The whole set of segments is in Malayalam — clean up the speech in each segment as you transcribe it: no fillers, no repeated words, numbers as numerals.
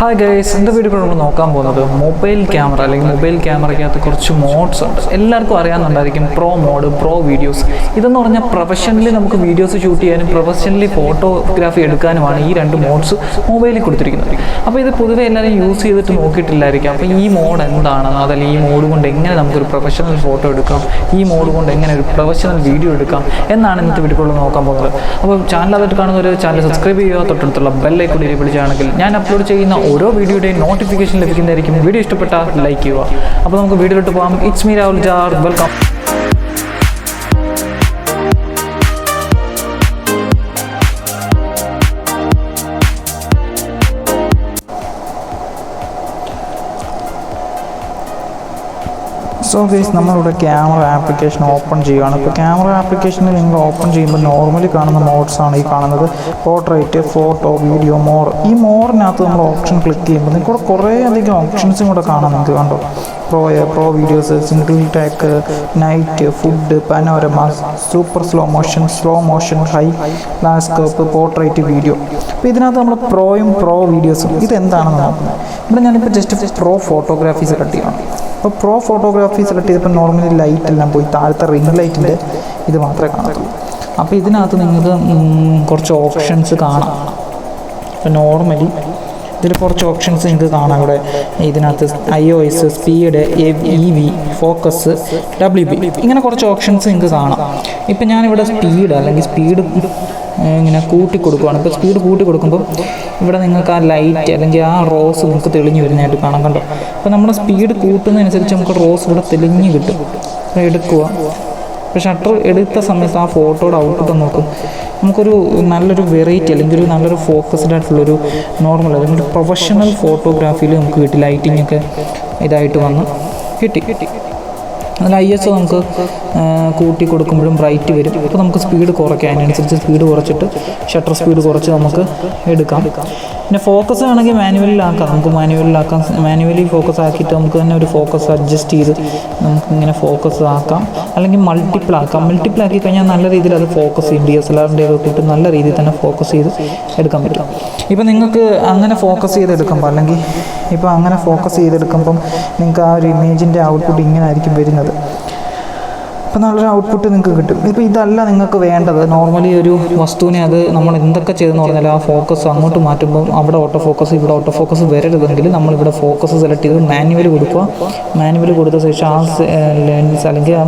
ഹായ് ഗൈസ്, എൻ്റെ വീഡിയോ നമ്മൾ നോക്കാൻ പോകുന്നത് മൊബൈൽ ക്യാമറ അല്ലെങ്കിൽ മൊബൈൽ ക്യാമറയ്ക്കകത്ത് കുറച്ച് മോഡ്സ് ഉണ്ട്. എല്ലാവർക്കും അറിയാമെന്നുണ്ടായിരിക്കും പ്രോ മോഡ്, പ്രോ വീഡിയോസ്. ഇതെന്ന് പറഞ്ഞാൽ പ്രൊഫഷണലി നമുക്ക് വീഡിയോസ് ഷൂട്ട് ചെയ്യാനും പ്രൊഫഷണലി ഫോട്ടോഗ്രാഫി എടുക്കാനുമാണ് ഈ രണ്ട് മോഡ്സ് മൊബൈലിൽ കൊടുത്തിരിക്കുന്നത്. അപ്പോൾ ഇത് പൊതുവെ എല്ലാവരും യൂസ് ചെയ്തിട്ട് നോക്കിയിട്ടില്ലായിരിക്കും. അപ്പോൾ ഈ മോഡ് എന്താണെന്ന്, അതല്ല ഈ മോഡ് കൊണ്ട് എങ്ങനെ നമുക്കൊരു പ്രൊഫഷണൽ ഫോട്ടോ എടുക്കാം, ഈ മോഡ് കൊണ്ട് എങ്ങനെ ഒരു പ്രൊഫഷണൽ വീഡിയോ എടുക്കാം എന്നാണ് ഇന്നത്തെ വീഡിയോയിൽ നോക്കാൻ പോകുന്നത്. അപ്പോൾ ചാനൽ അതായിട്ട് കാണുന്ന ഒരു ചാനൽ സബ്സ്ക്രൈബ് ചെയ്യുക, തൊട്ടടുത്തുള്ള ബെല്ലൈക്കൺ വിളിച്ചാണെങ്കിൽ ഞാൻ അപ്ലോഡ് ചെയ്യുന്ന ഓരോ വീഡിയോയുടെയും നോട്ടിഫിക്കേഷൻ ലഭിക്കുന്നതായിരിക്കും. വീഡിയോ ഇഷ്ടപ്പെട്ടാൽ ലൈക്ക് ചെയ്യുക. അപ്പോൾ നമുക്ക് വീഡിയോയിലോട്ട് പോകാം. It's me Rahul jar, welcome. So guys, നമ്മളിവിടെ ക്യാമറ ആപ്ലിക്കേഷൻ ഓപ്പൺ ചെയ്യുകയാണ്. ഇപ്പോൾ ക്യാമറ ആപ്ലിക്കേഷനിൽ നിങ്ങൾ ഓപ്പൺ ചെയ്യുമ്പോൾ നോർമലി കാണുന്ന മോഡ്സാണ് ഈ കാണുന്നത്. Portrait, photo, video, more. ഈ മോറിനകത്ത് നമ്മൾ ഓപ്ഷൻ ക്ലിക്ക് ചെയ്യുമ്പോൾ നിങ്ങൾക്ക് കുറേ അധികം ഓപ്ഷൻസും കൂടെ കാണാം. നിങ്ങൾക്ക് കണ്ടോ, pro videos, single take, night, food, panorama, super slow motion, high landscape, portrait, video. അപ്പോൾ ഇതിനകത്ത് നമ്മൾ പ്രോയും പ്രോ വീഡിയോസും ഇതെന്താണെന്ന് നോക്കുന്നത്. ഇവിടെ ഞാനിപ്പോൾ ജസ്റ്റ് പ്രോ ഫോട്ടോഗ്രാഫി സെലക്ട് ചെയ്യണം. അപ്പോൾ പ്രോ ഫോട്ടോഗ്രാഫി സെലക്ട് ചെയ്തപ്പോൾ നോർമലി ലൈറ്റ് എല്ലാം പോയി താഴത്തെ റിംഗ് ലൈറ്റിൻ്റെ ഇത് മാത്രമേ കാണത്തുള്ളൂ. അപ്പോൾ ഇതിനകത്ത് നിങ്ങൾക്ക് കുറച്ച് ഓപ്ഷൻസ് കാണാം. അപ്പോൾ നോർമലി ഇതിൽ കുറച്ച് ഓപ്ഷൻസ് നിങ്ങൾക്ക് കാണാം. ഇവിടെ ഇതിനകത്ത് iOS, speed, EV, focus, WB, ഇങ്ങനെ കുറച്ച് ഓപ്ഷൻസ് നിങ്ങൾക്ക് കാണാം. ഇപ്പം ഞാനിവിടെ സ്പീഡ് അല്ലെങ്കിൽ സ്പീഡ് ഇങ്ങനെ കൂട്ടി കൊടുക്കുകയാണ്. ഇപ്പോൾ സ്പീഡ് കൂട്ടി കൊടുക്കുമ്പോൾ ഇവിടെ നിങ്ങൾക്ക് ആ ലൈറ്റ് അല്ലെങ്കിൽ ആ റോസ് നിങ്ങൾക്ക് തെളിഞ്ഞ് വരുന്നതായിട്ട് കാണാം. കണ്ടോ, അപ്പോൾ നമ്മുടെ സ്പീഡ് കൂട്ടുന്നതനുസരിച്ച് നമുക്ക് റോസ് ഇവിടെ തെളിഞ്ഞ് കിട്ടും. അപ്പോൾ എടുക്കുക. ഇപ്പോൾ ഷട്ടർ എടുത്ത സമയത്ത് ആ ഫോട്ടോയുടെ ഔട്ട്പുട്ട് നോക്കും. നമുക്കൊരു നല്ലൊരു വെറൈറ്റി അല്ലെങ്കിൽ ഒരു നല്ലൊരു ഫോക്കസ്ഡ് ആയിട്ടുള്ളൊരു നോർമൽ അല്ലെങ്കിൽ പ്രൊഫഷണൽ ഫോട്ടോഗ്രാഫിയിൽ നമുക്ക് കിട്ടി. ലൈറ്റിംഗ് ഒക്കെ ഇതായിട്ട് വന്ന് കിട്ടി. അതിൽ ISO നമുക്ക് കൂട്ടി കൊടുക്കുമ്പോഴും ബ്രൈറ്റ് വരും. അപ്പോൾ നമുക്ക് സ്പീഡ് കുറയ്ക്കാം. അതിനനുസരിച്ച് സ്പീഡ് കുറച്ചിട്ട് ഷട്ടർ സ്പീഡ് കുറച്ച് നമുക്ക് എടുക്കാം. പിന്നെ ഫോക്കസ് ആണെങ്കിൽ മാനുവലിലാക്കാം. നമുക്ക് മാനുവലി ഫോക്കസ് ആക്കിയിട്ട് നമുക്ക് തന്നെ ഒരു ഫോക്കസ് അഡ്ജസ്റ്റ് ചെയ്ത് നമുക്കിങ്ങനെ ഫോക്കസ് ആക്കാം. അല്ലെങ്കിൽ മൾട്ടിപ്പിൾ ആക്കി കഴിഞ്ഞാൽ നല്ല രീതിയിൽ അത് ഫോക്കസ് ചെയ്യും. DSLRൻ്റെ ഒക്കെ നല്ല രീതിയിൽ തന്നെ ഫോക്കസ് ചെയ്ത് എടുക്കാൻ പറ്റും. ഇപ്പം നിങ്ങൾക്ക് അങ്ങനെ ഫോക്കസ് ചെയ്തെടുക്കുമ്പോൾ അല്ലെങ്കിൽ ഇപ്പോൾ അങ്ങനെ ഫോക്കസ് ചെയ്തെടുക്കുമ്പം നിങ്ങൾക്ക് ആ ഒരു ഇമേജിൻ്റെ ഔട്ട്പുട്ട് ഇങ്ങനെ ആയിരിക്കും വരുന്നത്. അപ്പോൾ നല്ലൊരു ഔട്ട്പുട്ട് നിങ്ങൾക്ക് കിട്ടും. ഇപ്പോൾ ഇതല്ല നിങ്ങൾക്ക് വേണ്ടത്. നോർമലി ഒരു വസ്തുവിനെ അത് നമ്മൾ എന്തൊക്കെ ചെയ്തെന്ന് പറഞ്ഞാൽ ആ ഫോക്കസ് അങ്ങോട്ട് മാറ്റുമ്പോൾ അവിടെ ഓട്ടോ ഫോക്കസ്, ഇവിടെ ഓട്ടോ ഫോക്കസ് വരരുതെങ്കിൽ നമ്മളിവിടെ ഫോക്കസ് സെലക്ട് ചെയ്ത് മാനുവൽ കൊടുക്കുക. മാനുവൽ കൊടുത്ത ശേഷം ആ ലെൻസ് അല്ലെങ്കിൽ ആ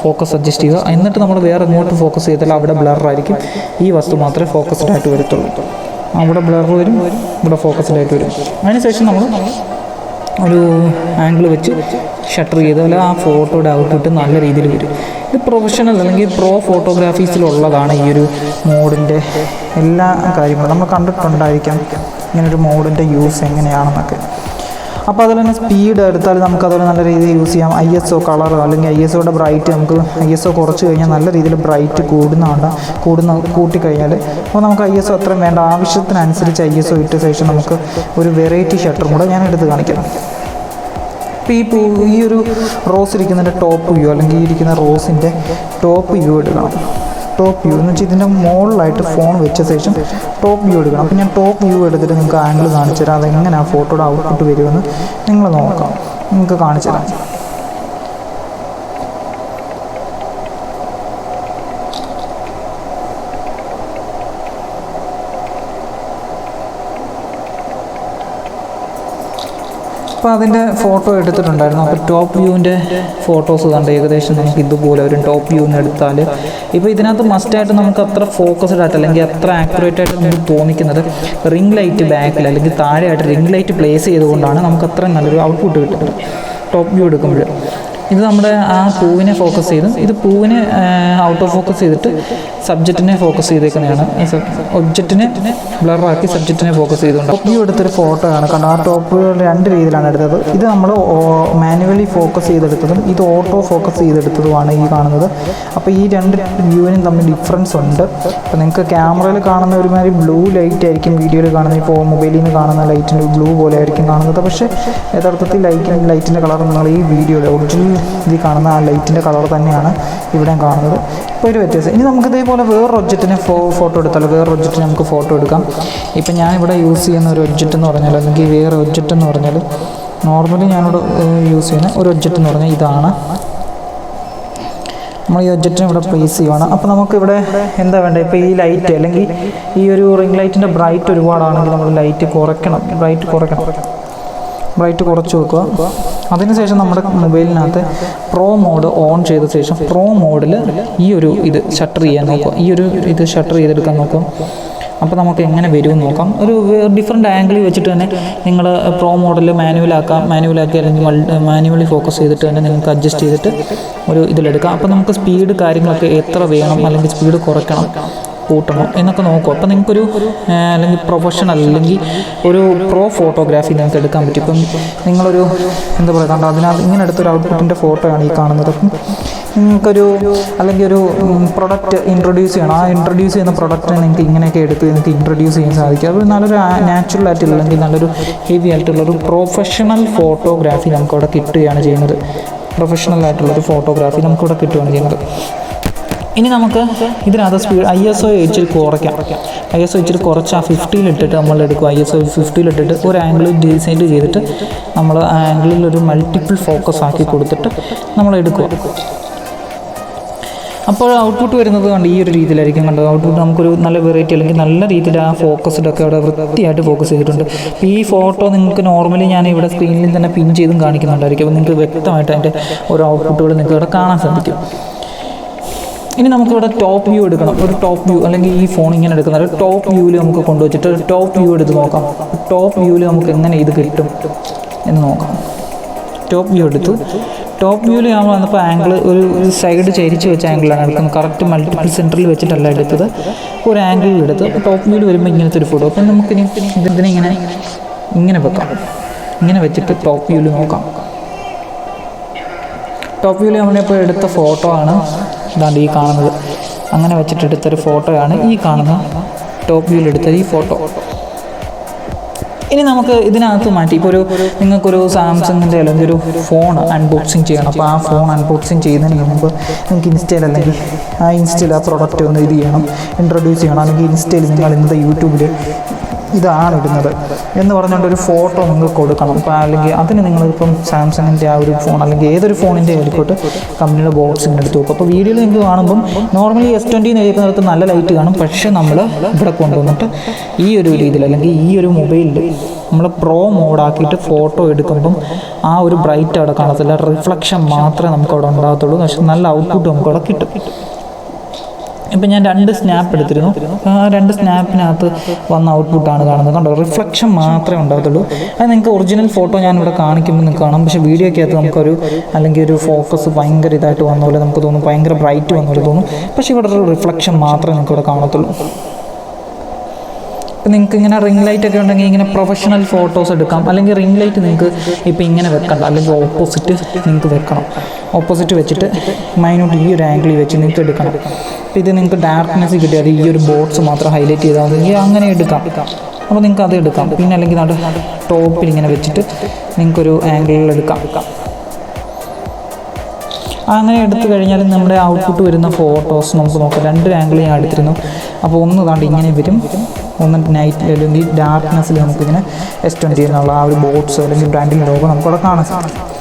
ഫോക്കസ് അഡ്ജസ്റ്റ് ചെയ്യുക. എന്നിട്ട് നമ്മൾ വേറെ എങ്ങോട്ട് ഫോക്കസ് ചെയ്താൽ അവിടെ ബ്ലറായിരിക്കും. ഈ വസ്തു മാത്രമേ ഫോക്കസ്ഡ് ആയിട്ട് വരത്തുള്ളൂ. അവിടെ ബ്ലർ വരും, ഇവിടെ ഫോക്കസ്ഡ് ആയിട്ട് വരും. അതിനുശേഷം നമ്മൾ ഒരു ആംഗിൾ വെച്ച് ഷട്ടർ ചെയ്താൽ ആ ഫോട്ടോയുടെ ഔട്ട്പുട്ട് നല്ല രീതിയിൽ വരും. ഇത് പ്രൊഫഷണൽ അല്ലെങ്കിൽ പ്രോ ഫോട്ടോഗ്രാഫീസിലുള്ളതാണ് ഈ ഒരു മോഡിൻ്റെ എല്ലാ കാര്യങ്ങളും. നമ്മൾ കണ്ടിട്ടുണ്ടായിരിക്കാം ഇങ്ങനൊരു മോഡിൻ്റെ യൂസ് എങ്ങനെയാണെന്നൊക്കെ. അപ്പോൾ അതിൽ തന്നെ സ്പീഡ് എടുത്താൽ നമുക്കതുപോലെ നല്ല രീതിയിൽ യൂസ് ചെയ്യാം. ISO കളർ അല്ലെങ്കിൽ ISOയുടെ ബ്രൈറ്റ് നമുക്ക് ISO കുറച്ച് കഴിഞ്ഞാൽ നല്ല രീതിയിൽ ബ്രൈറ്റ് കൂട്ടിക്കഴിഞ്ഞാൽ അപ്പോൾ നമുക്ക് ISO അത്രയും വേണ്ട. ആവശ്യത്തിനനുസരിച്ച് ISO ഇട്ട ശേഷം നമുക്ക് ഒരു വെറൈറ്റി ഷട്ടറും കൂടെ ഞാൻ എടുത്ത് കാണിക്കാം. ഇപ്പോൾ ഈ ഒരു റോസ് ഇരിക്കുന്നതിൻ്റെ ടോപ്പ് വ്യൂ അല്ലെങ്കിൽ ഈ ഇരിക്കുന്ന റോസിൻ്റെ ടോപ്പ് വ്യൂ എടുക്കണം. ടോപ്പ് വ്യൂ എന്ന് വെച്ചാൽ ഇതിൻ്റെ മുകളിലായിട്ട് ഫോൺ വെച്ച ശേഷം ടോപ്പ് വ്യൂ എടുക്കണം. അപ്പോൾ ഞാൻ ടോപ്പ് വ്യൂ എടുത്തിട്ട് നിങ്ങൾക്ക് ആംഗിൾ കാണിച്ചു തരാം. അതെങ്ങനെ ആ ഫോട്ടോയുടെ ഔട്ട്പുട്ട് വരുമെന്ന് നിങ്ങൾ നോക്കാം. നിങ്ങൾക്ക് കാണിച്ചു തരാം. അപ്പോൾ അതിൻ്റെ ഫോട്ടോ എടുത്തിട്ടുണ്ടായിരുന്നു. അപ്പോൾ ടോപ്പ് വ്യൂവിൻ്റെ ഫോട്ടോസ് കണ്ട് ഏകദേശം നമുക്ക് ഇതുപോലെ ഒരു ടോപ്പ് വ്യൂന്ന് എടുത്താൽ ഇപ്പോൾ ഇതിനകത്ത് മസ്റ്റായിട്ട് നമുക്ക് അത്ര ഫോക്കസ്ഡ് ആയിട്ട് അല്ലെങ്കിൽ അത്ര ആക്യുറേറ്റ് ആയിട്ട് നമുക്ക് തോന്നിക്കുന്നത് റിംഗ് ലൈറ്റ് ബാക്കിൽ അല്ലെങ്കിൽ താഴെയായിട്ട് റിംഗ് ലൈറ്റ് പ്ലേസ് ചെയ്തുകൊണ്ടാണ് നമുക്ക് അത്ര നല്ലൊരു ഔട്ട്പുട്ട് കിട്ടുന്നത് ടോപ്പ് വ്യൂ എടുക്കുമ്പോൾ. ഇത് നമ്മുടെ ആ പൂവിനെ ഫോക്കസ് ചെയ്തും ഇത് പൂവിനെ ഔട്ട് ഓഫ് ഫോക്കസ് ചെയ്തിട്ട് സബ്ജക്റ്റിനെ ഫോക്കസ് ചെയ്തേക്കുന്നതാണ്. ഒബ്ജക്റ്റിനെ ബ്ലറാക്കി സബ്ജക്റ്റിനെ ഫോക്കസ് ചെയ്തുകൊണ്ട് ടോപ്പ് വ്യൂ എടുത്തൊരു ഫോട്ടോ ആണ്. കാരണം ആ ടോപ്പ് രണ്ട് രീതിയിലാണ് എടുത്തത്. ഇത് നമ്മൾ മാനുവലി ഫോക്കസ് ചെയ്തെടുത്തതും ഇത് ഓട്ടോ ഫോക്കസ് ചെയ്തെടുത്തതുമാണ് ഈ കാണുന്നത്. അപ്പോൾ ഈ രണ്ട് വ്യൂവിനും തമ്മിൽ ഡിഫറൻസ് ഉണ്ട്. അപ്പോൾ നിങ്ങൾക്ക് ക്യാമറയിൽ കാണുന്ന ഒരുമാതിരി ബ്ലൂ ലൈറ്റ് ആയിരിക്കും വീഡിയോയിൽ കാണുന്നത്. ഇപ്പോൾ മൊബൈലിൽ നിന്ന് കാണുന്ന ലൈറ്റിൻ്റെ ബ്ലൂ പോലെ ആയിരിക്കും കാണുന്നത്. പക്ഷേ യഥാർത്ഥത്തിൽ ലൈറ്റിൻ്റെ കളർ നിങ്ങൾ ഈ വീഡിയോയിൽ ഒറിജിനൽ ഇതിൽ കാണുന്ന ആ ലൈറ്റിൻ്റെ കളർ തന്നെയാണ് ഇവിടെയും കാണുന്നത്. ഇപ്പോൾ ഒരു വ്യത്യാസം. ഇനി നമുക്ക് ഇതേപോലെ വേറൊരു ഒബ്ജക്റ്റിനെ ഫോട്ടോ എടുത്താലോ? വേറൊരു ഒബ്ജക്റ്റിന് നമുക്ക് ഫോട്ടോ എടുക്കാം. ഇപ്പം ഞാനിവിടെ യൂസ് ചെയ്യുന്ന ഒരു ഒബ്ജക്റ്റ് എന്ന് പറഞ്ഞാൽ, അല്ലെങ്കിൽ വേറെ ഒബ്ജക്റ്റ് എന്ന് പറഞ്ഞാൽ, നോർമലി ഞാനിവിടെ യൂസ് ചെയ്യുന്ന ഒരു ഒബ്ജക്റ്റ് എന്ന് പറഞ്ഞാൽ ഇതാണ്. നമ്മൾ ഈ ഒബ്ജക്റ്റിനെ ഇവിടെ പ്ലേസ് ചെയ്യുവാണ്. അപ്പോൾ നമുക്കിവിടെ എന്താ വേണ്ടത്? ഇപ്പോൾ ഈ ലൈറ്റ് അല്ലെങ്കിൽ ഈ ഒരു റിംഗ് ലൈറ്റിൻ്റെ ബ്രൈറ്റ് ഒരുപാടാണെങ്കിൽ നമ്മൾ ലൈറ്റ് കുറയ്ക്കണം, ബ്രൈറ്റ് കുറച്ച് വെക്കുക. അതിനുശേഷം നമ്മുടെ മൊബൈലിനകത്ത് പ്രോ മോഡ് ഓൺ ചെയ്ത ശേഷം പ്രോ മോഡിൽ ഈ ഒരു ഇത് ഷട്ടർ ചെയ്യാൻ നോക്കുക. ഈ ഒരു ഇത് ഷട്ടർ ചെയ്തെടുക്കാൻ നോക്കുക. അപ്പോൾ നമുക്ക് എങ്ങനെ വരുമെന്ന് നോക്കാം. ഒരു ഡിഫറെൻറ്റ് ആംഗിളിൽ വെച്ചിട്ട് തന്നെ നിങ്ങൾ പ്രോ മോഡൽ മാനുവലാക്കി അല്ലെങ്കിൽ മാനുവലി ഫോക്കസ് ചെയ്തിട്ട് തന്നെ നിങ്ങൾക്ക് അഡ്ജസ്റ്റ് ചെയ്തിട്ട് ഒരു ഇതിലെടുക്കാം. അപ്പോൾ നമുക്ക് സ്പീഡ് കാര്യങ്ങളൊക്കെ എത്ര വേണം, അല്ലെങ്കിൽ സ്പീഡ് കുറയ്ക്കണം, കൂട്ടണോ എന്നൊക്കെ നോക്കും. അപ്പോൾ നിങ്ങൾക്കൊരു അല്ലെങ്കിൽ പ്രൊഫഷണൽ അല്ലെങ്കിൽ ഒരു പ്രോ ഫോട്ടോഗ്രാഫി നിങ്ങൾക്ക് എടുക്കാൻ പറ്റും. ഇപ്പം നിങ്ങളൊരു എന്താ പറയുക, കണ്ടോ അതിനകത്ത് ഇങ്ങനെ എടുത്തൊരു ഔട്ട്പുട്ടിൻ്റെ ഫോട്ടോയാണ് ഈ കാണുന്നത്. അപ്പം നിങ്ങൾക്കൊരു അല്ലെങ്കിൽ ഒരു പ്രൊഡക്റ്റ് ഇൻട്രൊഡ്യൂസ് ചെയ്യണം. ആ ഇൻട്രൊഡ്യൂസ് ചെയ്യുന്ന പ്രൊഡക്റ്റിനെ നിങ്ങൾക്ക് ഇങ്ങനെയൊക്കെ എടുത്ത് നിങ്ങൾക്ക് ഇൻട്രൊഡ്യൂസ് ചെയ്യാൻ സാധിക്കും. അത് നല്ലൊരു നാച്ചുറൽ ആയിട്ടുള്ള അല്ലെങ്കിൽ നല്ലൊരു ഹെവി ആയിട്ടുള്ളൊരു പ്രൊഫഷണൽ ഫോട്ടോഗ്രാഫി നമുക്കവിടെ കിട്ടുകയാണ് ചെയ്യുന്നത്. പ്രൊഫഷണൽ ആയിട്ടുള്ളൊരു ഫോട്ടോഗ്രാഫി നമുക്കിവിടെ കിട്ടുകയാണ് ചെയ്യുന്നത്. ഇനി നമുക്ക് ഇതിനകത്ത് സ്പീഡ് ISO ഇച്ചിരി കുറയ്ക്കാം. ISO ഇച്ചിരി കുറച്ച് ആ 50 നമ്മൾ എടുക്കും. ISO 50 ഒരു ആംഗിൾ ഡിസൈഡ് ചെയ്തിട്ട് നമ്മൾ ആ ആംഗിളിൽ ഒരു മൾട്ടിപ്പിൾ ഫോക്കസ് ആക്കി കൊടുത്തിട്ട് നമ്മൾ എടുക്കുക. അപ്പോൾ ഔട്ട്പുട്ട് വരുന്നത് കണ്ട് ഈ ഒരു രീതിയിലായിരിക്കും കണ്ടത്. ഔട്ട്പുട്ട് നമുക്കൊരു നല്ല വെറൈറ്റി അല്ലെങ്കിൽ നല്ല രീതിയിൽ ആ ഫോക്കസ്ഡൊക്കെ അവിടെ വൃത്തിയായിട്ട് ഫോക്കസ് ചെയ്തിട്ടുണ്ട്. ഈ ഫോട്ടോ നിങ്ങൾക്ക് നോർമലി ഞാൻ ഇവിടെ സ്ക്രീനിൽ തന്നെ പിൻ ചെയ്തും കാണിക്കുന്നുണ്ടായിരിക്കും. അപ്പോൾ നിങ്ങൾക്ക് വ്യക്തമായിട്ട് അതിൻ്റെ ഓരോ ഔട്ട്പുട്ടുകൾ നിങ്ങൾക്ക് ഇവിടെ കാണാൻ സാധിക്കും. ഇനി നമുക്കിവിടെ ടോപ്പ് വ്യൂ എടുക്കണം. ഒരു ടോപ്പ് വ്യൂ അല്ലെങ്കിൽ ഈ ഫോൺ ഇങ്ങനെ എടുക്കുന്ന ഒരു ടോപ്പ് വ്യൂവിൽ നമുക്ക് കൊണ്ടുവച്ചിട്ട് ഒരു ടോപ്പ് വ്യൂ എടുത്ത് നോക്കാം. ടോപ്പ് വ്യൂവിൽ നമുക്ക് എങ്ങനെ ഇത് കിട്ടും എന്ന് നോക്കാം. ടോപ്പ് വ്യൂ എടുത്തു. ടോപ്പ് വ്യൂവിൽ നമ്മൾ വന്നപ്പോൾ ആംഗിൾ ഒരു സൈഡ് ചരിച്ച് വെച്ച ആംഗിളാണ് എടുക്കുന്നത്. കറക്റ്റ് മൾട്ടിപ്പിൾ സെൻറ്ററിൽ വെച്ചിട്ടല്ല എടുത്തത്, ഒരു ആംഗിളിൽ എടുത്ത്. ടോപ്പ് വ്യൂവിൽ വരുമ്പോൾ ഇങ്ങനത്തെ ഒരു ഫോട്ടോ. അപ്പം നമുക്കിനി ഇതിനെ ഇങ്ങനെ വെക്കാം. ഇങ്ങനെ വെച്ചിട്ട് ടോപ്പ് വ്യൂവിൽ നോക്കാം. ടോപ്പ് വ്യൂവിൽ നമ്മളിപ്പോൾ എടുത്ത ഫോട്ടോ ആണ് ഇതാണ്ട് ഈ കാണുന്നത്. അങ്ങനെ വെച്ചിട്ട് എടുത്തൊരു ഫോട്ടോയാണ് ഈ കാണുന്ന ടോപ്പ് വ്യൂവിൽ എടുത്ത ഈ ഫോട്ടോ. ഇനി നമുക്ക് ഇതിനകത്ത് മാറ്റി ഇപ്പോൾ നിങ്ങൾക്കൊരു സാംസങ്ങിൻ്റെ അല്ലെങ്കിൽ ഒരു ഫോൺ അൺബോക്സിങ് ചെയ്യണം. അപ്പോൾ ആ ഫോൺ അൺബോക്സിങ് ചെയ്യുന്നതിന് മുമ്പ് നിങ്ങൾക്ക് ഇൻസ്റ്റയിൽ അല്ലെങ്കിൽ ആ പ്രൊഡക്റ്റ് ഒന്ന് ഇത് ചെയ്യണം, ഇൻട്രൊഡ്യൂസ് ചെയ്യണം. അല്ലെങ്കിൽ ഇൻസ്റ്റയിൽ നിങ്ങൾ ഇന്നത്തെ യൂട്യൂബിൽ ഇതാണ് ഇടുന്നത് എന്ന് പറഞ്ഞുകൊണ്ടൊരു ഫോട്ടോ നിങ്ങൾക്ക് കൊടുക്കണം. അപ്പോൾ അല്ലെങ്കിൽ അതിന് നിങ്ങളിപ്പം സാംസങ്ങിൻ്റെ ആ ഒരു ഫോൺ അല്ലെങ്കിൽ ഏതൊരു ഫോണിൻ്റെ ആയിക്കോട്ടെ കമ്പനിയുടെ ബോക്സിൻ്റെ എടുത്ത് വെക്കും. അപ്പോൾ വീഡിയോയിൽ നിങ്ങൾക്ക് കാണുമ്പം നോർമലി S20 എഴുതുന്നിടത്ത് നല്ല ലൈറ്റ് കാണും. പക്ഷേ നമ്മൾ ഇവിടെ കൊണ്ടുവന്നിട്ട് ഈ ഒരു രീതിയിൽ അല്ലെങ്കിൽ ഈ ഒരു മൊബൈലിൽ നമ്മൾ പ്രോ മോഡാക്കിയിട്ട് ഫോട്ടോ എടുക്കുമ്പം ആ ഒരു ബ്രൈറ്റ് അവിടെ കാണത്തില്ല, റിഫ്ലക്ഷൻ മാത്രമേ നമുക്കവിടെ ഉണ്ടാകത്തുള്ളൂ. പക്ഷേ നല്ല ഔട്ട്പുട്ട് നമുക്കവിടെ കിട്ടും. ഇപ്പം ഞാൻ 2 സ്നാപ്പ് എടുത്തിരുന്നു. ആ 2 സ്നാപ്പിനകത്ത് വന്ന ഔട്ട്പുട്ടാണ് കാണുന്നത്. കണ്ടോ, റിഫ്ലക്ഷൻ മാത്രമേ ഉണ്ടാകത്തുള്ളൂ. അത് നിങ്ങൾക്ക് ഒറിജിനൽ ഫോട്ടോ ഞാനിവിടെ കാണിക്കുമ്പോൾ നിങ്ങൾക്ക് കാണാം. പക്ഷേ വീഡിയോയ്ക്കകത്ത് നമുക്കൊരു അല്ലെങ്കിൽ ഒരു ഫോക്കസ് ഭയങ്കര ഇതായിട്ട് വന്ന പോലെ നമുക്ക് തോന്നും, ഭയങ്കര ബ്രൈറ്റ് വന്ന പോലെ തോന്നും. പക്ഷേ ഇവിടെ ഒരു റിഫ്ലക്ഷൻ മാത്രമേ നിങ്ങൾക്ക് ഇവിടെ കാണത്തുള്ളൂ. ഇപ്പം നിങ്ങൾക്ക് ഇങ്ങനെ റിംഗ് ലൈറ്റ് ഒക്കെ ഉണ്ടെങ്കിൽ ഇങ്ങനെ പ്രൊഫഷണൽ ഫോട്ടോസ് എടുക്കാം. അല്ലെങ്കിൽ റിംഗ് ലൈറ്റ് നിങ്ങൾക്ക് ഇപ്പോൾ ഇങ്ങനെ വെക്കണ്ട, അല്ലെങ്കിൽ ഓപ്പോസിറ്റ് നിങ്ങൾക്ക് വെക്കണം. ഓപ്പോസിറ്റ് വെച്ചിട്ട് മൈന്യൂട്ട് ഈ ഒരു ആംഗിളിൽ വെച്ച് നിങ്ങൾക്ക് എടുക്കണം. അപ്പോൾ ഇത് നിങ്ങൾക്ക് ഡാർക്ക്നെസ് കിട്ടിയാൽ ഈ ഒരു ബോട്ട്സ് മാത്രം ഹൈലൈറ്റ് ചെയ്താൽ മതി, അങ്ങനെ എടുക്കാം. അപ്പോൾ നിങ്ങൾക്ക് അത് എടുക്കാം. പിന്നെ അല്ലെങ്കിൽ ടോപ്പിൽ ഇങ്ങനെ വെച്ചിട്ട് നിങ്ങൾക്കൊരു ആംഗിളിൽ എടുക്കാം. അങ്ങനെ എടുത്തു കഴിഞ്ഞാൽ നമ്മുടെ ഔട്ട്പുട്ട് വരുന്ന ഫോട്ടോസ് നമുക്ക് നോക്കാം. 2 ആംഗിൾ ഞാൻ എടുത്തിരുന്നു. അപ്പോൾ ഒന്ന് താണ്ട് ഇങ്ങനെ വരും, ഒന്ന് നൈറ്റ് അല്ലെങ്കിൽ ഡാർക്ക്നെസ്സിൽ നമുക്കിങ്ങനെ S20 എന്നുള്ള ആ ഒരു ബോട്ട്സ് അല്ലെങ്കിൽ ബ്രാൻഡിൻ്റെ ലോഗോ നമുക്കവിടെ കാണാൻ സാധിക്കും.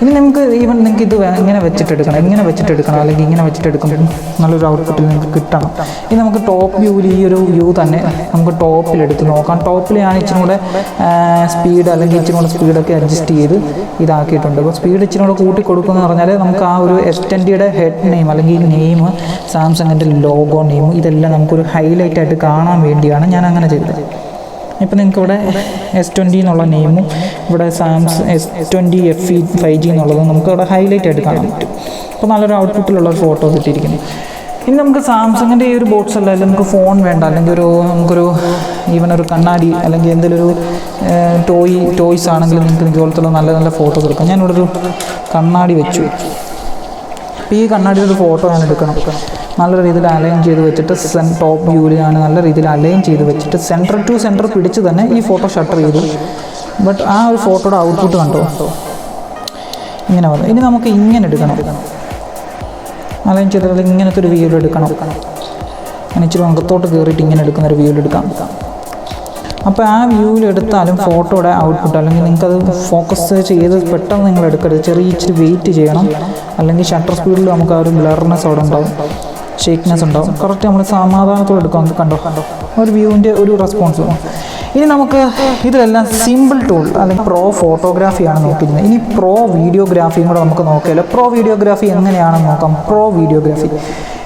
ഇനി നിങ്ങൾക്ക് നിങ്ങൾക്ക് ഇത് ഇങ്ങനെ വെച്ചിട്ടെടുക്കണം, അല്ലെങ്കിൽ ഇങ്ങനെ വെച്ചിട്ടെടുക്കുമ്പോൾ നല്ലൊരു ഔട്ട്പുട്ടിൽ നിങ്ങൾക്ക് കിട്ടണം. ഇനി നമുക്ക് ടോപ്പ് വ്യൂവിൽ ഈ ഒരു വ്യൂ തന്നെ നമുക്ക് ടോപ്പിലെടുത്ത് നോക്കാം. ടോപ്പിൽ ഞാൻ ഇച്ചിരി കൂടെ സ്പീഡ് അല്ലെങ്കിൽ ഇച്ചിരി കൂടെ സ്പീഡൊക്കെ അഡ്ജസ്റ്റ് ചെയ്ത് ഇതാക്കിയിട്ടുണ്ട്. അപ്പോൾ സ്പീഡ് ഇച്ചിരി കൂടെ കൂട്ടി കൊടുക്കുമെന്ന് പറഞ്ഞാൽ നമുക്ക് ആ ഒരു S20 ഹെഡ് നെയിം അല്ലെങ്കിൽ നെയിം, സാംസങ്ങിൻ്റെ ലോഗോ നെയിം, ഇതെല്ലാം നമുക്കൊരു ഹൈലൈറ്റ് ആയിട്ട് കാണാൻ വേണ്ടിയാണ് ഞാൻ അങ്ങനെ ചെയ്തത്. ഇപ്പോൾ നിങ്ങൾക്ക് ഇവിടെ S20 എന്നുള്ള നെയിമും ഇവിടെ S20 FE 5G എന്നുള്ളതും നമുക്ക് ഇവിടെ ഹൈലൈറ്റ് ആയിട്ട് കാണാൻ പറ്റും. അപ്പോൾ നല്ലൊരു ഔട്ട്പുട്ടിലുള്ള ഒരു ഫോട്ടോ കിട്ടിയിരിക്കുന്നു. ഇനി നമുക്ക് സാംസങ്ങിൻ്റെ ഈ ഒരു ബോട്ട്സ് അല്ല, അല്ലെങ്കിൽ നമുക്ക് ഫോൺ വേണ്ട, അല്ലെങ്കിൽ നമുക്കൊരു ഈവൻ ഒരു കണ്ണാടി അല്ലെങ്കിൽ എന്തെങ്കിലും ഒരു ടോയ്സ് ആണെങ്കിലും നിങ്ങൾക്ക് ഇതുപോലത്തുള്ള നല്ല നല്ല ഫോട്ടോസ് എടുക്കാം. ഞാനിവിടെ ഒരു കണ്ണാടി വെച്ചു. അപ്പോൾ ഈ കണ്ണാടിയുടെ ഒരു ഫോട്ടോ ഞാൻ എടുക്കണം. നല്ല രീതിയിൽ അലൈൻ ചെയ്ത് വെച്ചിട്ട് ടോപ്പ് വ്യൂവിൽ ഞാൻ നല്ല രീതിയിൽ അലൈൻ ചെയ്ത് വെച്ചിട്ട് സെൻറ്റർ ടു സെൻറ്റർ പിടിച്ച് തന്നെ ഈ ഫോട്ടോ ഷട്ടർ ചെയ്തു. ബട്ട് ആ ഒരു ഫോട്ടോയുടെ ഔട്ട്പുട്ട് കണ്ടോ, ഇങ്ങനെ വന്നു. ഇനി നമുക്ക് ഇങ്ങനെ എടുക്കണം, അലൈൻ ചെയ്തിട്ട് ഇങ്ങനത്തെ ഒരു വ്യൂവിൽ എടുക്കണം. അങ്ങനെ ഇച്ചിരി അകത്തോട്ട് കയറിയിട്ട് ഇങ്ങനെ എടുക്കുന്നൊരു വ്യൂവിൽ എടുക്കാം. അപ്പോൾ ആ വ്യൂവിൽ എടുത്താലും ഫോട്ടോയുടെ ഔട്ട്പുട്ട് അല്ലെങ്കിൽ നിങ്ങൾക്കത് ഫോക്കസ് ചെയ്ത് പെട്ടെന്ന് നിങ്ങൾ എടുക്കരുത്. ഇച്ചിരി വെയിറ്റ് ചെയ്യണം, അല്ലെങ്കിൽ ഷട്ടർ സ്പീഡിൽ നമുക്ക് ആ ഒരു ബ്ലർനെസ് അവിടെ ഉണ്ടാവും, ഷേക്ക്നെസ് ഉണ്ടാവും. കറക്റ്റ് നമ്മൾ സമാധാനത്തോടെ എടുക്കാം. കണ്ടോ ഒരു വ്യൂവിൻ്റെ ഒരു റെസ്പോൺസ്. ഇനി നമുക്ക് ഇതിലെല്ലാം സിമ്പിൾ ടൂൾ അല്ലെങ്കിൽ പ്രോ ഫോട്ടോഗ്രാഫിയാണ് നോക്കിയിരുന്നത്. ഇനി പ്രോ വീഡിയോഗ്രാഫിയും കൂടെ നമുക്ക് നോക്കിയാലോ. പ്രോ വീഡിയോഗ്രാഫി എങ്ങനെയാണെന്ന് നോക്കാം. പ്രോ വീഡിയോഗ്രാഫി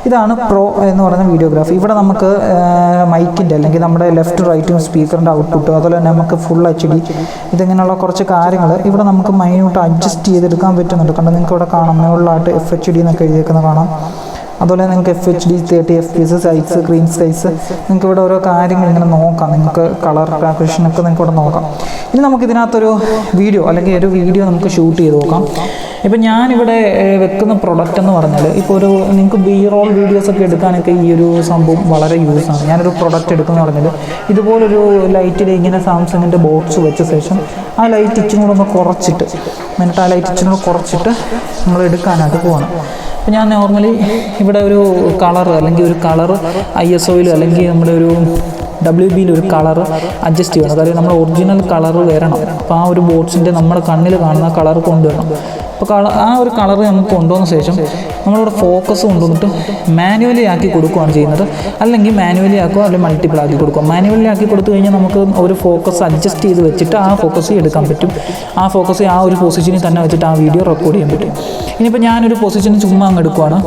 ഇതാണ് പ്രോ എന്ന് പറയുന്ന വീഡിയോഗ്രാഫി. ഇവിടെ നമുക്ക് മൈക്കിൻ്റെ അല്ലെങ്കിൽ നമ്മുടെ ലെഫ്റ്റ് റൈറ്റും സ്പീക്കറിൻ്റെ ഔട്ട്പുട്ട്, അതുപോലെ തന്നെ നമുക്ക് ഫുൾ HD ഇതിങ്ങനെയുള്ള കുറച്ച് കാര്യങ്ങൾ ഇവിടെ നമുക്ക് മൈന്യൂട്ട് അഡ്ജസ്റ്റ് ചെയ്തെടുക്കാൻ പറ്റുന്നുണ്ട്. കണ്ടോ നിങ്ങൾക്ക് ഇവിടെ കാണാം, മുകളിലായിട്ട് FHD എന്നൊക്കെ എഴുതിയേക്കുന്നത് കാണാം. അതുപോലെ നിങ്ങൾക്ക് FHD 30 FPS size, screen size, നിങ്ങൾക്ക് ഇവിടെ ഓരോ കാര്യങ്ങൾ ഇങ്ങനെ നോക്കാം. നിങ്ങൾക്ക് കളർ ഗ്രാഫിഷനൊക്കെ നിങ്ങൾക്ക് ഇവിടെ നോക്കാം. ഇനി നമുക്കിതിനകത്തൊരു വീഡിയോ അല്ലെങ്കിൽ ഒരു വീഡിയോ നമുക്ക് ഷൂട്ട് ചെയ്ത് നോക്കാം. ഇപ്പം ഞാനിവിടെ വെക്കുന്ന പ്രൊഡക്റ്റ് എന്ന് പറഞ്ഞാൽ ഇപ്പോൾ ഒരു നിങ്ങൾക്ക് B-roll വീഡിയോസൊക്കെ എടുക്കാനൊക്കെ ഈ ഒരു സംഭവം വളരെ യൂസാണ്. ഞാനൊരു പ്രൊഡക്റ്റ് എടുക്കുന്ന പറഞ്ഞാൽ ഇതുപോലൊരു ലൈറ്റിൽ ഇങ്ങനെ സാംസങ്ങിൻ്റെ ബോക്സ് വെച്ച ശേഷം ആ ലൈറ്റ് ഇച്ചിരി കൂടെ ഒന്ന് കുറച്ചിട്ട് ആ ലൈറ്റ് ഇച്ചിരി കൂടെ കുറച്ചിട്ട് നമ്മൾ എടുക്കാനായിട്ട് പോകണം. അപ്പോൾ ഞാൻ നോർമലി ഇവിടെ ഒരു കളർ അല്ലെങ്കിൽ ഒരു കളറ് ISOയിൽ അല്ലെങ്കിൽ നമ്മുടെ ഒരു WBയിൽ ഒരു കളർ അഡ്ജസ്റ്റ് ചെയ്യണം. അതായത് നമ്മുടെ ഒറിജിനൽ കളർ വരണം. അപ്പോൾ ആ ഒരു ബോട്ട്സിൻ്റെ നമ്മുടെ കണ്ണിൽ കാണുന്ന കളർ കൊണ്ടുവരണം. അപ്പോൾ ആ ഒരു കളർ നമുക്ക് കൊണ്ടുവന്ന ശേഷം നമ്മളിവിടെ ഫോക്കസ് കൊണ്ടുവന്നിട്ട് മാനുവലി ആക്കി കൊടുക്കുകയാണ് ചെയ്യുന്നത്. അല്ലെങ്കിൽ മാനുവലി ആക്കുക, അല്ലെങ്കിൽ മൾട്ടിപ്പിൾ ആക്കി കൊടുക്കുക. മാനുവലി ആക്കി കൊടുത്തു കഴിഞ്ഞാൽ നമുക്ക് ഒരു ഫോക്കസ് അഡ്ജസ്റ്റ് ചെയ്ത് വെച്ചിട്ട് ആ ഫോക്കസ് എടുക്കാൻ പറ്റും. ആ ഫോക്കസ് ആ ഒരു പൊസിഷനിൽ തന്നെ വെച്ചിട്ട് ആ വീഡിയോ റെക്കോർഡ് ചെയ്യാൻ പറ്റും. ഇനിയിപ്പോൾ ഞാനൊരു പൊസിഷൻ ചുമ്മാ അങ്ങ് എടുക്കുകയാണ്,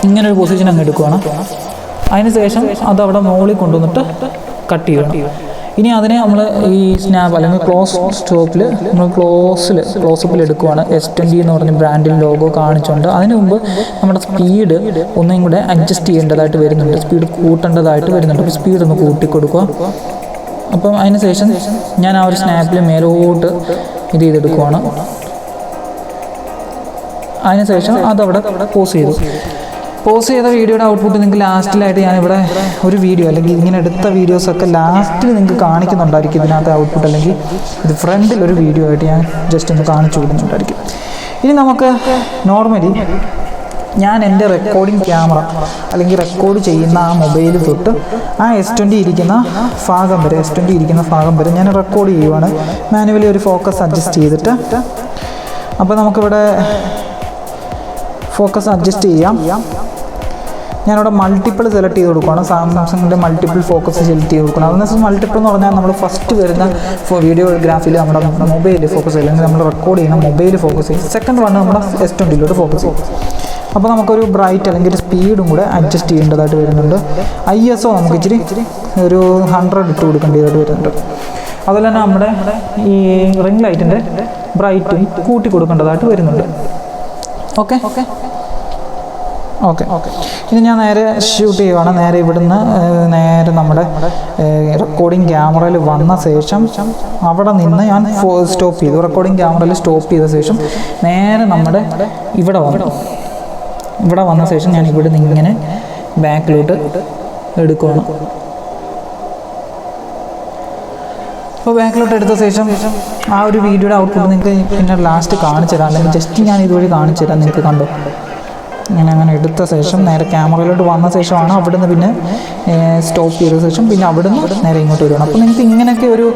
ഇങ്ങനൊരു പൊസിഷൻ അങ്ങ് എടുക്കുകയാണ്. അതിന് ശേഷം അതവിടെ മുകളിൽ കൊണ്ടുവന്നിട്ട് കട്ട് ചെയ്യണം. ഇനി അതിനെ നമ്മൾ ഈ സ്നാപ്പ് അല്ലെങ്കിൽ ക്ലോസ് സ്റ്റോപ്പിൽ നമ്മൾ ക്ലോസപ്പിൽ എടുക്കുവാണ്. S20 എന്ന് പറഞ്ഞ ബ്രാൻഡിൽ ലോഗോ കാണിച്ചുകൊണ്ട് അതിന് മുമ്പ് നമ്മുടെ സ്പീഡ് ഒന്നും കൂടെ അഡ്ജസ്റ്റ് ചെയ്യേണ്ടതായിട്ട് വരുന്നുണ്ട്, സ്പീഡ് കൂട്ടേണ്ടതായിട്ട് വരുന്നുണ്ട്. അപ്പോൾ സ്പീഡ് ഒന്ന് കൂട്ടി കൊടുക്കുക. അപ്പം അതിന് ശേഷം ഞാൻ ആ ഒരു സ്നാപ്പിൽ മേലോട്ട് ഇത് ചെയ്തെടുക്കുവാണ്. അതിനുശേഷം അതവിടെ പോസ് ചെയ്ത വീഡിയോയുടെ ഔട്ട്പുട്ട് നിങ്ങൾക്ക് ലാസ്റ്റിലായിട്ട് ഞാനിവിടെ ഒരു വീഡിയോ അല്ലെങ്കിൽ ഇങ്ങനെ എടുത്ത വീഡിയോസൊക്കെ ലാസ്റ്റിൽ നിങ്ങൾക്ക് കാണിക്കുന്നുണ്ടായിരിക്കും ഇതിനകത്ത് ഔട്ട്പുട്ട്, അല്ലെങ്കിൽ ഇത് ഫ്രണ്ടിൽ ഒരു വീഡിയോ ആയിട്ട് ഞാൻ ജസ്റ്റ് ഒന്ന് കാണിച്ചു കൊടുക്കുന്നുണ്ടായിരിക്കും. ഇനി നമുക്ക് നോർമലി ഞാൻ എൻ്റെ റെക്കോർഡിംഗ് ക്യാമറ അല്ലെങ്കിൽ റെക്കോർഡ് ചെയ്യുന്ന ആ മൊബൈൽ തൊട്ട് ആ S20 ഇരിക്കുന്ന ഭാഗം വരെ ഞാൻ റെക്കോർഡ് ചെയ്യുവാണ്. മാനുവലി ഒരു ഫോക്കസ് അഡ്ജസ്റ്റ് ചെയ്തിട്ട്. അപ്പോൾ നമുക്കിവിടെ ഫോക്കസ് അഡ്ജസ്റ്റ് ചെയ്യാം. ഞാനിവിടെ മൾട്ടിപ്പിൾ സെലക്ട് ചെയ്ത് കൊടുക്കുകയാണ്. സാംസങ്ങിൻ്റെ മൾട്ടിപ്പിൾ ഫോക്കസ് സെലക്ട് ചെയ്ത് കൊടുക്കണം. അതിന് മൾട്ടിപ്പിൾ എന്ന് പറഞ്ഞാൽ നമ്മൾ ഫസ്റ്റ് വരുന്ന വീഡിയോഗ്രാഫിയിൽ നമ്മുടെ മൊബൈൽ ഫോക്കസ് അല്ലെങ്കിൽ നമ്മൾ റെക്കോർഡ് ചെയ്യുന്ന മൊബൈൽ ഫോക്കസ് ചെയ്യും. സെക്കൻഡ് വൺ നമ്മുടെ S20 ഫോക്കസ് ചെയ്യും. അപ്പോൾ നമുക്കൊരു ബ്രൈറ്റ് അല്ലെങ്കിൽ ഒരു സ്പീഡും കൂടെ അഡ്ജസ്റ്റ് ചെയ്യേണ്ടതായിട്ട് വരുന്നുണ്ട്. ISO നമുക്ക് ഇച്ചിരി ഒരു 100 ഇട്ട് കൊടുക്കേണ്ടതായിട്ട് വരുന്നുണ്ട്. അതുപോലെ തന്നെ നമ്മുടെ ഈ റിംഗ് ലൈറ്റിൻ്റെ ബ്രൈറ്റും കൂട്ടി കൊടുക്കേണ്ടതായിട്ട് വരുന്നുണ്ട്. ഓക്കെ. ഇനി ഞാൻ നേരെ ഷൂട്ട് ചെയ്യുവാണ്. നേരെ ഇവിടുന്ന് നേരെ നമ്മുടെ റെക്കോർഡിംഗ് ക്യാമറയിൽ വന്ന ശേഷം അവിടെ നിന്ന് ഞാൻ സ്റ്റോപ്പ് ചെയ്തു. റെക്കോർഡിംഗ് ക്യാമറയിൽ സ്റ്റോപ്പ് ചെയ്ത ശേഷം നേരെ നമ്മുടെ ഇവിടെ വന്ന ശേഷം ഞാൻ ഇവിടെ നിന്ന് ഇങ്ങനെ ബാക്കിലോട്ട് എടുക്കുകയാണ്. അപ്പോൾ ബാക്കിലോട്ട് എടുത്ത ശേഷം ആ ഒരു വീഡിയോയുടെ ഔട്ട്പുട്ട് നിങ്ങൾക്ക് പിന്നെ ലാസ്റ്റ് കാണിച്ചു തരാം, അല്ലെങ്കിൽ ജസ്റ്റ് ഞാൻ ഇതുവഴി കാണിച്ചു തരാം. നിങ്ങൾക്ക് കണ്ടോ അങ്ങനെ എടുത്ത ശേഷം നേരെ ക്യാമറയിലോട്ട് വന്ന ശേഷമാണ് അവിടുന്ന് പിന്നെ സ്റ്റോപ്പ് ചെയ്ത ശേഷം പിന്നെ അവിടുന്ന് നേരെ ഇങ്ങോട്ട് വരുവാണ്. അപ്പോൾ നിങ്ങൾക്ക് ഇങ്ങനെയൊക്കെ ഒരു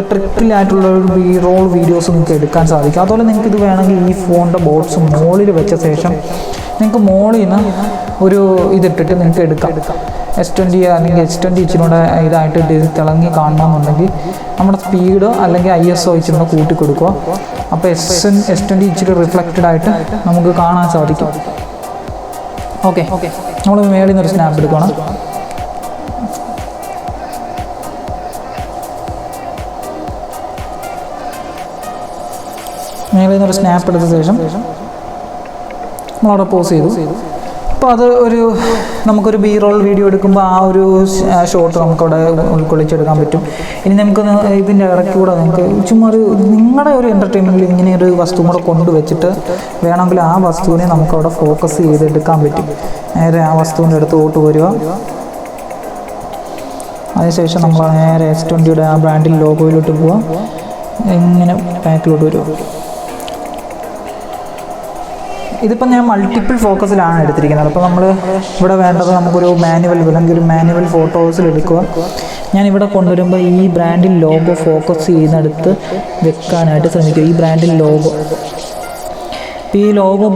ട്രിക്കിലായിട്ടുള്ള ഒരു B-roll വീഡിയോസ് നിങ്ങൾക്ക് എടുക്കാൻ സാധിക്കും. അതുപോലെ നിങ്ങൾക്ക് ഇത് വേണമെങ്കിൽ ഈ ഫോണിൻ്റെ ബോക്സ് മുകളിൽ വെച്ച ശേഷം നിങ്ങൾക്ക് മുകളിൽ നിന്ന് ഒരു ഇതിട്ടിട്ട് നിങ്ങൾക്ക് എടുക്കാം. S20 അല്ലെങ്കിൽ H20 ഇച്ചിരിയുടെ ഇതായിട്ട് തിളങ്ങി കാണണമെന്നുണ്ടെങ്കിൽ നമ്മുടെ സ്പീഡ് അല്ലെങ്കിൽ ISO ഇച്ചിരി കൂട്ടി കൊടുക്കുക. അപ്പോൾ S20 ഇച്ചിരി റിഫ്ലക്റ്റഡ് ആയിട്ട് നമുക്ക് കാണാൻ സാധിക്കും. ഓക്കെ, നമ്മൾ മേളിൽ നിന്നൊരു സ്നാപ്പ് എടുക്കണം. മേളിൽ നിന്നൊരു സ്നാപ്പ് എടുത്ത ശേഷം നമ്മളവിടെ പോസ് ചെയ്തു. അപ്പോൾ അത് നമുക്കൊരു B-roll വീഡിയോ എടുക്കുമ്പോൾ ആ ഒരു ഷോട്ട് നമുക്കവിടെ ഉൾക്കൊള്ളിച്ചെടുക്കാൻ പറ്റും. ഇനി നമുക്ക് ഇതിൻ്റെ ഇടയ്ക്ക് കൂടെ നമുക്ക് ചുമ്മാ നിങ്ങളുടെ ഒരു എൻ്റർടൈൻമെൻറ്റിൽ ഇങ്ങനെ ഒരു വസ്തു കൂടെ കൊണ്ടുവച്ചിട്ട് വേണമെങ്കിൽ ആ വസ്തുവിനെ നമുക്കവിടെ ഫോക്കസ് ചെയ്തെടുക്കാൻ പറ്റും. നേരെ ആ വസ്തുവിൻ്റെ അടുത്തോട്ട് വരിക. അതിനുശേഷം നമ്മൾ നേരെ S20 ആ ബ്രാൻഡിൽ ലോഗോയിലോട്ട് പോവുക. ഇങ്ങനെ ബാക്കിലോട്ട് വരിക. ഇതിപ്പോൾ ഞാൻ മൾട്ടിപ്പിൾ ഫോക്കസിലാണ് എടുത്തിരിക്കുന്നത്. അപ്പോൾ നമ്മൾ ഇവിടെ വേണ്ടത് നമുക്കൊരു മാനുവൽ അല്ലെങ്കിൽ ഒരു മാനുവൽ ഫോട്ടോസിൽ എടുക്കുക. ഞാനിവിടെ കൊണ്ടുവരുമ്പോൾ ഈ ബ്രാൻഡിൽ ലോഗോ ഫോക്കസ് ചെയ്യുന്നിടത്ത് വെക്കാനായിട്ട് ശ്രമിക്കുക. ഈ ബ്രാൻഡിൽ ലോഗോ, ഇപ്പോൾ ഈ ലോഗോ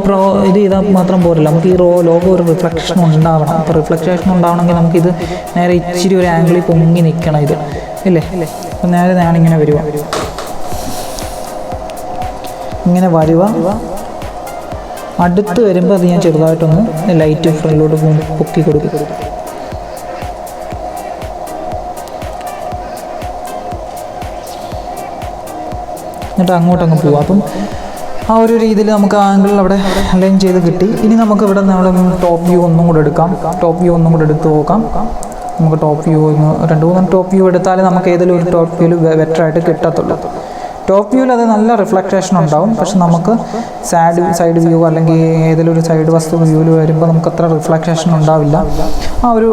ഇത് ചെയ്താൽ മാത്രം പോരല്ല, നമുക്ക് ഈ ലോഗോ ഒരു റിഫ്ലക്ഷൻ ഉണ്ടാവണം. അപ്പോൾ റിഫ്ലക്ഷൻ ഉണ്ടാവണമെങ്കിൽ നമുക്കിത് നേരെ ഇച്ചിരി ഒരു ആംഗിളിൽ പൊങ്ങി നിൽക്കണം ഇത്, ഇല്ലേ? അപ്പോൾ നേരെ ഞാനിങ്ങനെ വരുക, ഇങ്ങനെ വരുക. അടുത്ത് വരുമ്പോൾ അത് ഞാൻ ചെറുതായിട്ടൊന്ന് ലൈറ്റ് ഫ്രണ്ടിലോട്ട് പൊക്കി കൊടുക്കും. എന്നിട്ട് അങ്ങോട്ടങ്ങ് പോവാം. അപ്പം ആ ഒരു രീതിയിൽ നമുക്ക് ആംഗിൾ അവിടെ അലൈൻ ചെയ്ത് കിട്ടി. ഇനി നമുക്ക് ഇവിടെ നമ്മൾ ടോപ്പ് വ്യൂ ഒന്നും കൂടെ എടുക്കാം. ടോപ്പ് വ്യൂ ഒന്നും കൂടെ എടുത്ത് നോക്കാം. നമുക്ക് ടോപ്പ് വ്യൂ 2-3 ടോപ്പ് വ്യൂ എടുത്താലേ നമുക്ക് ഏതെങ്കിലും ഒരു ടോപ്പ് വ്യൂവിൽ ബെറ്ററായിട്ട് കിട്ടത്തുള്ളൂ. ടോപ്പ് വ്യൂവിൽ അത് നല്ല റിഫ്ലക്റ്റേഷൻ ഉണ്ടാവും. പക്ഷെ നമുക്ക് സൈഡ് വ്യൂ അല്ലെങ്കിൽ ഏതെങ്കിലും ഒരു സൈഡ് വസ്തു വ്യൂവിൽ വരുമ്പോൾ നമുക്ക് അത്ര റിഫ്ലക്റ്റേഷൻ ഉണ്ടാവില്ല, ആ ഒരു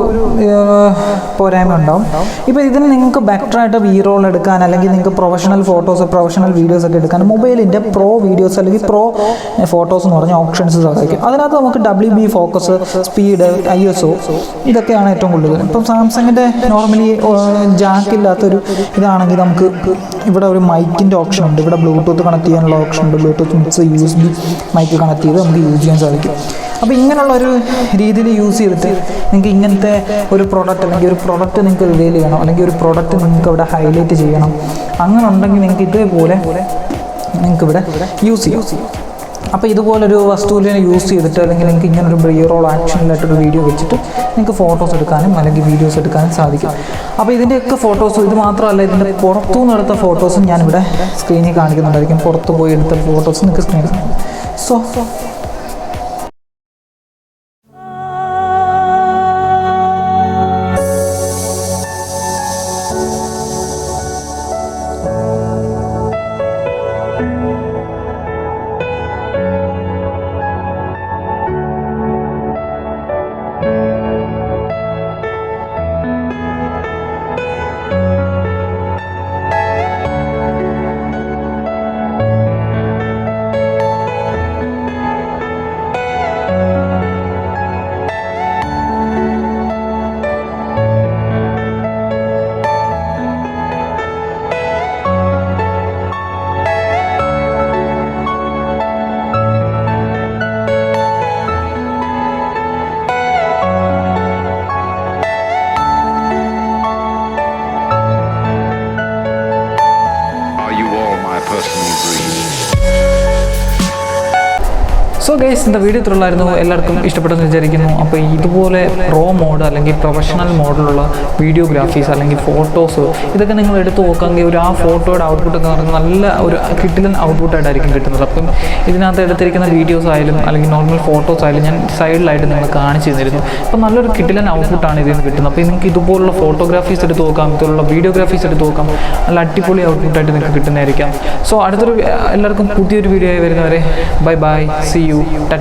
പോരായ്മ ഉണ്ടാവും. ഇപ്പോൾ ഇതിന് നിങ്ങൾക്ക് ബെറ്ററായിട്ട് വി റോൾ എടുക്കാൻ അല്ലെങ്കിൽ നിങ്ങൾക്ക് പ്രൊഫഷണൽ ഫോട്ടോസ്, പ്രൊഫഷണൽ വീഡിയോസ് ഒക്കെ എടുക്കാൻ മൊബൈലിൻ്റെ പ്രോ വീഡിയോസ് അല്ലെങ്കിൽ പ്രോ ഫോട്ടോസ് എന്ന് പറഞ്ഞ ഓപ്ഷൻസ് സഹായിക്കും. അതിനകത്ത് നമുക്ക് WB ഫോക്കസ്, സ്പീഡ്, ISO ഇതൊക്കെയാണ് ഏറ്റവും കൂടുതൽ. ഇപ്പം സാംസങ്ങിൻ്റെ നോർമലി ജാക്കില്ലാത്തൊരു ഇതാണെങ്കിൽ നമുക്ക് ഇവിടെ ഒരു മൈക്കിൻ്റെ ഓപ്ഷൻ ഉണ്ട്. ഇവിടെ ബ്ലൂടൂത്ത് കണക്ട് ചെയ്യാനുള്ള ഓപ്ഷൻ ഉണ്ട്. Bluetooth mix USB mic connect ചെയ്ത് നമുക്ക് യൂസ് ചെയ്യാൻ സാധിക്കും. അപ്പോൾ ഇങ്ങനെയുള്ളൊരു രീതിയിൽ യൂസ് ചെയ്തിട്ട് നിങ്ങൾക്ക് ഇങ്ങനത്തെ ഒരു പ്രോഡക്റ്റ് അല്ലെങ്കിൽ ഒരു പ്രോഡക്റ്റ് നിങ്ങൾക്ക് റിവീൽ ചെയ്യണം, അല്ലെങ്കിൽ ഒരു പ്രോഡക്റ്റ് നിങ്ങൾക്ക് ഇവിടെ ഹൈലൈറ്റ് ചെയ്യണം, അങ്ങനെ ഉണ്ടെങ്കിൽ നിങ്ങൾക്ക് ഇതേപോലെ നിങ്ങൾക്ക് ഇവിടെ യൂസ് ചെയ്യാം. അപ്പോൾ ഇതുപോലൊരു വസ്തുവിനെ യൂസ് ചെയ്തിട്ട് അല്ലെങ്കിൽ നിങ്ങൾക്ക് ഇങ്ങനൊരു റോൾ ആക്ഷനിലായിട്ടൊരു വീഡിയോ വെച്ചിട്ട് നിങ്ങൾക്ക് ഫോട്ടോസ് എടുക്കാനും അല്ലെങ്കിൽ വീഡിയോസ് എടുക്കാനും സാധിക്കും. അപ്പോൾ ഇതിൻ്റെയൊക്കെ ഫോട്ടോസും ഇത് മാത്രമല്ല, ഇതിൻ്റെ പുറത്തുനിന്ന് എടുത്ത ഫോട്ടോസും ഞാനിവിടെ സ്ക്രീനിൽ കാണിക്കുന്നുണ്ടായിരിക്കും. പുറത്ത് പോയി എടുത്ത ഫോട്ടോസ് നിങ്ങൾക്ക് സ്ക്രീനിൽ കാണാം. സോ സോ ഗൈസ്, ഇന്നത്തെ വീഡിയോ ഇത്രയുള്ളായിരുന്നു. എല്ലാവർക്കും ഇഷ്ടപ്പെട്ടെന്ന് വിചാരിക്കുന്നു. അപ്പോൾ ഇതുപോലെ പ്രോ മോഡ് അല്ലെങ്കിൽ പ്രൊഫഷണൽ മോഡിലുള്ള വീഡിയോഗ്രാഫീസ് അല്ലെങ്കിൽ ഫോട്ടോസ് ഇതൊക്കെ നിങ്ങൾ എടുത്ത് നോക്കാമെങ്കിൽ ഒരു ആ ഫോട്ടോയുടെ ഔട്ട്പുട്ട് എന്ന് പറയുന്നത് നല്ല ഒരു കിട്ടിലൻ ഔട്ട്പുട്ടായിട്ടായിരിക്കും കിട്ടുന്നത്. അപ്പം ഇതിനകത്ത് എടുത്തിരിക്കുന്ന വീഡിയോസ് ആയാലും അല്ലെങ്കിൽ നോർമൽ ഫോട്ടോസ് ആയാലും ഞാൻ സൈഡിലായിട്ട് നിങ്ങൾ കാണിച്ചു തന്നിരുന്നു. അപ്പോൾ നല്ലൊരു കിട്ടിലൻ ഔട്ട്പുട്ടാണ് ഇതിൽ നിന്ന് കിട്ടുന്നത്. അപ്പോൾ നിങ്ങൾക്ക് ഇതുപോലുള്ള ഫോട്ടോഗ്രാഫീസ് എടുത്ത് നോക്കാം, ഇതുപോലുള്ള വീഡിയോഗ്രാഫീസ് എടുത്ത് നോക്കാം, നല്ല അടിപൊളി ഔട്ട്പുട്ടായിട്ട് നിങ്ങൾക്ക് കിട്ടുന്നതായിരിക്കാം. സോ അടുത്തൊരു എല്ലാവർക്കും പുതിയൊരു വീഡിയോ ആയി വരുന്നവരെ bye bye, see you, Tata.